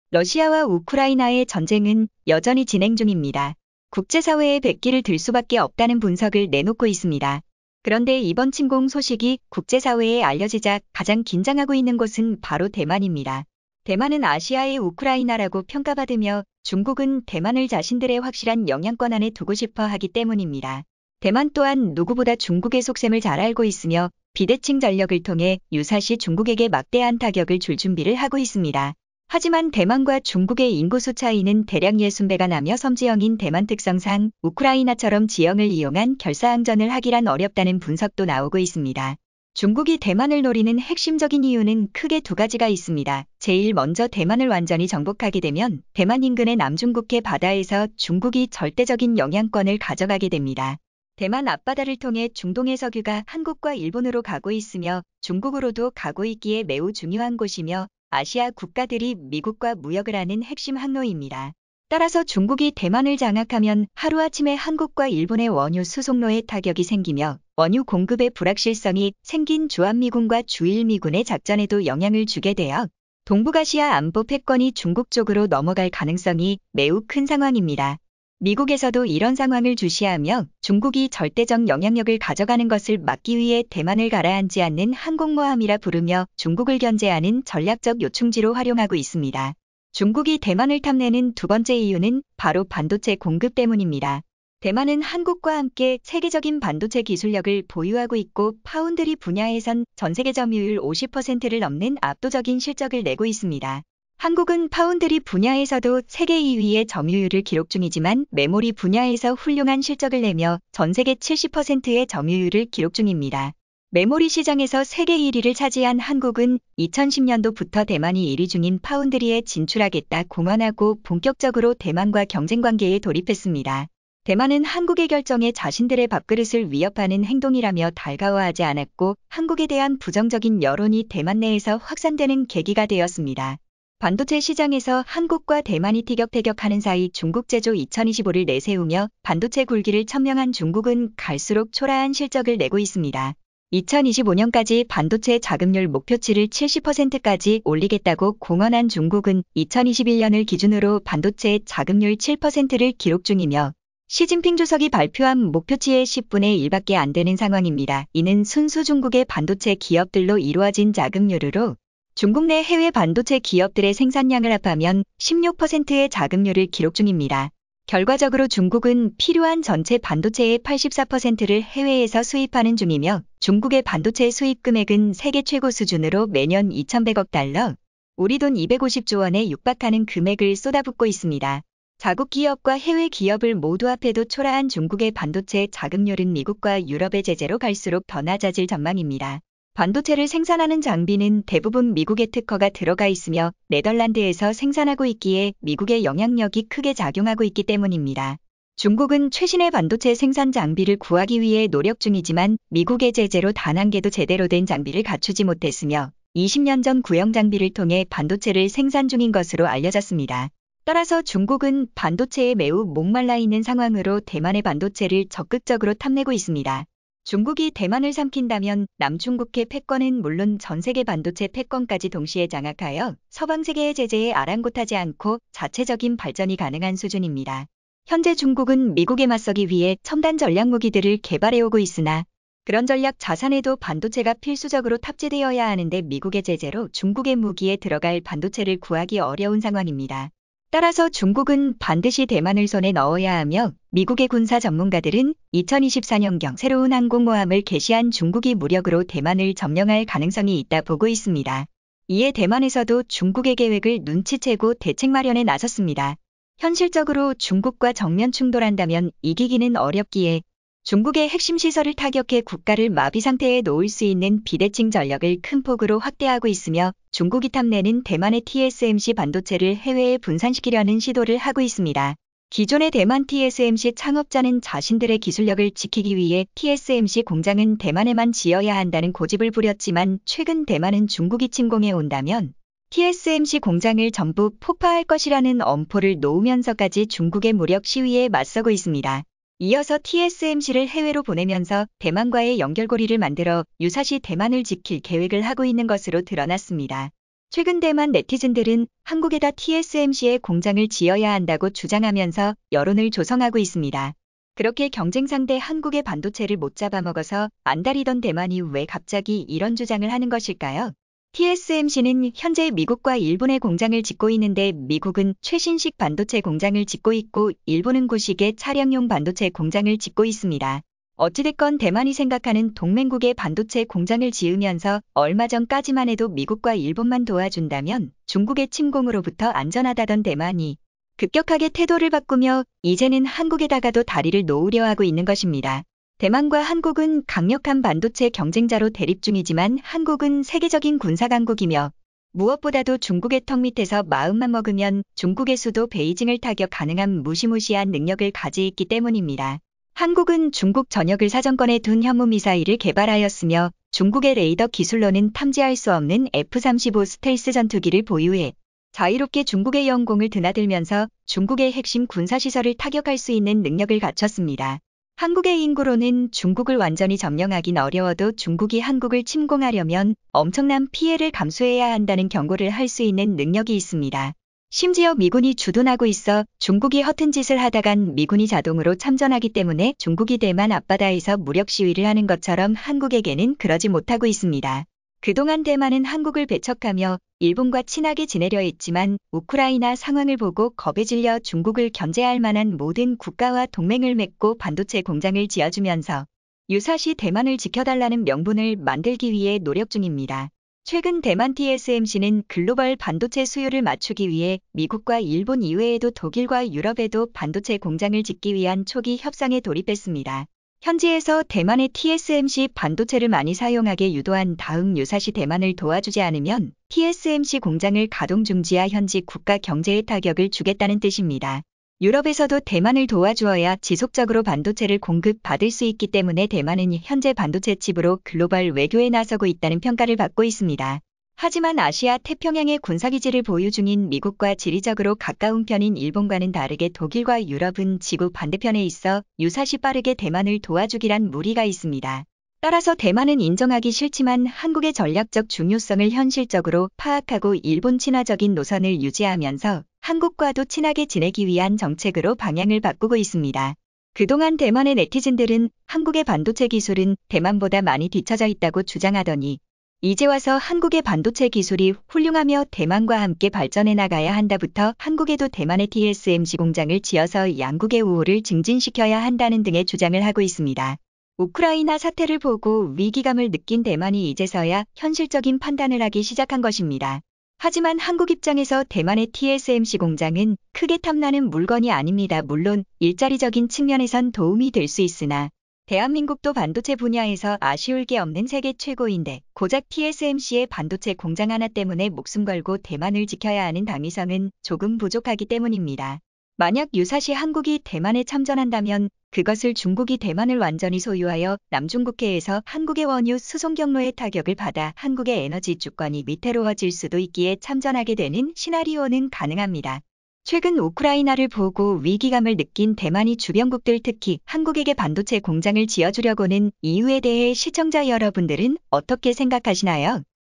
러시아와 우크라이나의 전쟁은 여전히 진행 중입니다. 국제사회에 백기를 들 수밖에 없다는 분석을 내놓고 있습니다. 그런데 이번 침공 소식이 국제사회에 알려지자 가장 긴장하고 있는 곳은 바로 대만입니다. 대만은 아시아의 우크라이나라고 평가받으며 중국은 대만을 자신들의 확실한 영향권 안에 두고 싶어 하기 때문입니다. 대만 또한 누구보다 중국의 속셈을 잘 알고 있으며 비대칭 전력을 통해 유사시 중국에게 막대한 타격을 줄 준비를 하고 있습니다. 하지만 대만과 중국의 인구수 차이는 대략 60배가 나며 섬지형인 대만 특성상 우크라이나처럼 지형을 이용한 결사항전을 하기란 어렵다는 분석도 나오고 있습니다. 중국이 대만을 노리는 핵심적인 이유는 크게 두 가지가 있습니다. 제일 먼저 대만을 완전히 정복하게 되면 대만 인근의 남중국해 바다에서 중국이 절대적인 영향권을 가져가게 됩니다. 대만 앞바다를 통해 중동의 석유가 한국과 일본으로 가고 있으며 중국으로도 가고 있기에 매우 중요한 곳이며 아시아 국가들이 미국과 무역을 하는 핵심 항로입니다. 따라서 중국이 대만을 장악하면 하루아침에 한국과 일본의 원유 수송로에 타격이 생기며 원유 공급의 불확실성이 생긴 주한미군과 주일미군의 작전에도 영향을 주게 되어 동북아시아 안보 패권이 중국 쪽으로 넘어갈 가능성이 매우 큰 상황입니다. 미국에서도 이런 상황을 주시하며 중국이 절대적 영향력을 가져가는 것을 막기 위해 대만을 가라앉지 않는 항공모함이라 부르며 중국을 견제하는 전략적 요충지로 활용하고 있습니다. 중국이 대만을 탐내는 두 번째 이유는 바로 반도체 공급 때문입니다. 대만은 한국과 함께 세계적인 반도체 기술력을 보유하고 있고 파운드리 분야에선 전 세계 점유율 50%를 넘는 압도적인 실적을 내고 있습니다. 한국은 파운드리 분야에서도 세계 2위의 점유율을 기록 중이지만 메모리 분야에서 훌륭한 실적을 내며 전 세계 70%의 점유율을 기록 중입니다. 메모리 시장에서 세계 1위를 차지한 한국은 2010년도부터 대만이 1위 중인 파운드리에 진출하겠다 공언하고 본격적으로 대만과 경쟁 관계에 돌입했습니다. 대만은 한국의 결정에 자신들의 밥그릇을 위협하는 행동이라며 달가워하지 않았고 한국에 대한 부정적인 여론이 대만 내에서 확산되는 계기가 되었습니다. 반도체 시장에서 한국과 대만이 티격태격하는 사이 중국 제조 2025를 내세우며 반도체 굴기를 천명한 중국은 갈수록 초라한 실적을 내고 있습니다. 2025년까지 반도체 자급률 목표치를 70%까지 올리겠다고 공언한 중국은 2021년을 기준으로 반도체 자급률 7%를 기록 중이며 시진핑 주석이 발표한 목표치의 10분의 1밖에 안 되는 상황입니다. 이는 순수 중국의 반도체 기업들로 이루어진 자급률으로 중국 내 해외 반도체 기업들의 생산량을 합하면 16%의 자급률을 기록 중입니다. 결과적으로 중국은 필요한 전체 반도체의 84%를 해외에서 수입하는 중이며 중국의 반도체 수입 금액은 세계 최고 수준으로 매년 2,100억 달러, 우리 돈 250조 원에 육박하는 금액을 쏟아붓고 있습니다. 자국 기업과 해외 기업을 모두 합해도 초라한 중국의 반도체 자급률은 미국과 유럽의 제재로 갈수록 더 낮아질 전망입니다. 반도체를 생산하는 장비는 대부분 미국의 특허가 들어가 있으며 네덜란드에서 생산하고 있기에 미국의 영향력이 크게 작용하고 있기 때문입니다. 중국은 최신의 반도체 생산 장비를 구하기 위해 노력 중이지만 미국의 제재로 단 한 개도 제대로 된 장비를 갖추지 못했으며 20년 전 구형 장비를 통해 반도체를 생산 중인 것으로 알려졌습니다. 따라서 중국은 반도체에 매우 목말라 있는 상황으로 대만의 반도체를 적극적으로 탐내고 있습니다. 중국이 대만을 삼킨다면 남중국해 패권은 물론 전 세계 반도체 패권까지 동시에 장악하여 서방 세계의 제재에 아랑곳하지 않고 자체적인 발전이 가능한 수준입니다. 현재 중국은 미국에 맞서기 위해 첨단 전략 무기들을 개발해오고 있으나 그런 전략 자산에도 반도체가 필수적으로 탑재되어야 하는데 미국의 제재로 중국의 무기에 들어갈 반도체를 구하기 어려운 상황입니다. 따라서 중국은 반드시 대만을 손에 넣어야 하며 미국의 군사 전문가들은 2024년경 새로운 항공모함을 개시한 중국이 무력으로 대만을 점령할 가능성이 있다 보고 있습니다. 이에 대만에서도 중국의 계획을 눈치채고 대책 마련에 나섰습니다. 현실적으로 중국과 정면 충돌한다면 이기기는 어렵기에 중국의 핵심 시설을 타격해 국가를 마비 상태에 놓을 수 있는 비대칭 전력을 큰 폭으로 확대하고 있으며 중국이 탐내는 대만의 TSMC 반도체를 해외에 분산시키려는 시도를 하고 있습니다. 기존의 대만 TSMC 창업자는 자신들의 기술력을 지키기 위해 TSMC 공장은 대만에만 지어야 한다는 고집을 부렸지만 최근 대만은 중국이 침공해 온다면 TSMC 공장을 전부 폭파할 것이라는 엄포를 놓으면서까지 중국의 무력 시위에 맞서고 있습니다. 이어서 TSMC를 해외로 보내면서 대만과의 연결고리를 만들어 유사시 대만을 지킬 계획을 하고 있는 것으로 드러났습니다. 최근 대만 네티즌들은 한국에다 TSMC의 공장을 지어야 한다고 주장하면서 여론을 조성하고 있습니다. 그렇게 경쟁 상대 한국의 반도체를 못 잡아먹어서 안달이던 대만이 왜 갑자기 이런 주장을 하는 것일까요? TSMC는 현재 미국과 일본의 공장을 짓고 있는데 미국은 최신식 반도체 공장을 짓고 있고 일본은 구식의 차량용 반도체 공장을 짓고 있습니다. 어찌됐건 대만이 생각하는 동맹국의 반도체 공장을 지으면서 얼마 전까지만 해도 미국과 일본만 도와준다면 중국의 침공으로부터 안전하다던 대만이 급격하게 태도를 바꾸며 이제는 한국에다가도 다리를 놓으려 하고 있는 것입니다. 대만과 한국은 강력한 반도체 경쟁자로 대립 중이지만 한국은 세계적인 군사 강국이며 무엇보다도 중국의 턱 밑에서 마음만 먹으면 중국의 수도 베이징을 타격 가능한 무시무시한 능력을 가지고 있기 때문입니다. 한국은 중국 전역을 사정권에 둔 현무미사일을 개발하였으며 중국의 레이더 기술로는 탐지할 수 없는 F-35 스텔스 전투기를 보유해 자유롭게 중국의 영공을 드나들면서 중국의 핵심 군사시설을 타격할 수 있는 능력을 갖췄습니다. 한국의 인구로는 중국을 완전히 점령하긴 어려워도 중국이 한국을 침공하려면 엄청난 피해를 감수해야 한다는 경고를 할 수 있는 능력이 있습니다. 심지어 미군이 주둔하고 있어 중국이 허튼 짓을 하다간 미군이 자동으로 참전하기 때문에 중국이 대만 앞바다에서 무력 시위를 하는 것처럼 한국에게는 그러지 못하고 있습니다. 그동안 대만은 한국을 배척하며 일본과 친하게 지내려 했지만 우크라이나 상황을 보고 겁에 질려 중국을 견제할 만한 모든 국가와 동맹을 맺고 반도체 공장을 지어주면서 유사시 대만을 지켜달라는 명분을 만들기 위해 노력 중입니다. 최근 대만 TSMC는 글로벌 반도체 수요를 맞추기 위해 미국과 일본 이외에도 독일과 유럽에도 반도체 공장을 짓기 위한 초기 협상에 돌입했습니다. 현지에서 대만의 TSMC 반도체를 많이 사용하게 유도한 다음 유사시 대만을 도와주지 않으면 TSMC 공장을 가동 중지하 현지 국가 경제에 타격을 주겠다는 뜻입니다. 유럽에서도 대만을 도와주어야 지속적으로 반도체를 공급받을 수 있기 때문에 대만은 현재 반도체 칩으로 글로벌 외교에 나서고 있다는 평가를 받고 있습니다. 하지만 아시아 태평양의 군사기지를 보유 중인 미국과 지리적으로 가까운 편인 일본과는 다르게 독일과 유럽은 지구 반대편에 있어 유사시 빠르게 대만을 도와주기란 무리가 있습니다. 따라서 대만은 인정하기 싫지만 한국의 전략적 중요성을 현실적으로 파악하고 일본 친화적인 노선을 유지하면서 한국과도 친하게 지내기 위한 정책으로 방향을 바꾸고 있습니다. 그동안 대만의 네티즌들은 한국의 반도체 기술은 대만보다 많이 뒤처져 있다고 주장하더니 이제 와서 한국의 반도체 기술이 훌륭하며 대만과 함께 발전해 나가야 한다부터 한국에도 대만의 TSMC 공장을 지어서 양국의 우호를 증진시켜야 한다는 등의 주장을 하고 있습니다. 우크라이나 사태를 보고 위기감을 느낀 대만이 이제서야 현실적인 판단을 하기 시작한 것입니다. 하지만 한국 입장에서 대만의 TSMC 공장은 크게 탐나는 물건이 아닙니다. 물론 일자리적인 측면에선 도움이 될 수 있으나 대한민국도 반도체 분야에서 아쉬울 게 없는 세계 최고인데 고작 TSMC의 반도체 공장 하나 때문에 목숨 걸고 대만을 지켜야 하는 당위성은 조금 부족하기 때문입니다. 만약 유사시 한국이 대만에 참전한다면 그것을 중국이 대만을 완전히 소유하여 남중국해에서 한국의 원유 수송 경로에 타격을 받아 한국의 에너지 주권이 위태로워질 수도 있기에 참전하게 되는 시나리오는 가능합니다. 최근 우크라이나를 보고 위기감을 느낀 대만이 주변국들 특히 한국에게 반도체 공장을 지어주려고는 이유에 대해 시청자 여러분들은 어떻게 생각하시나요?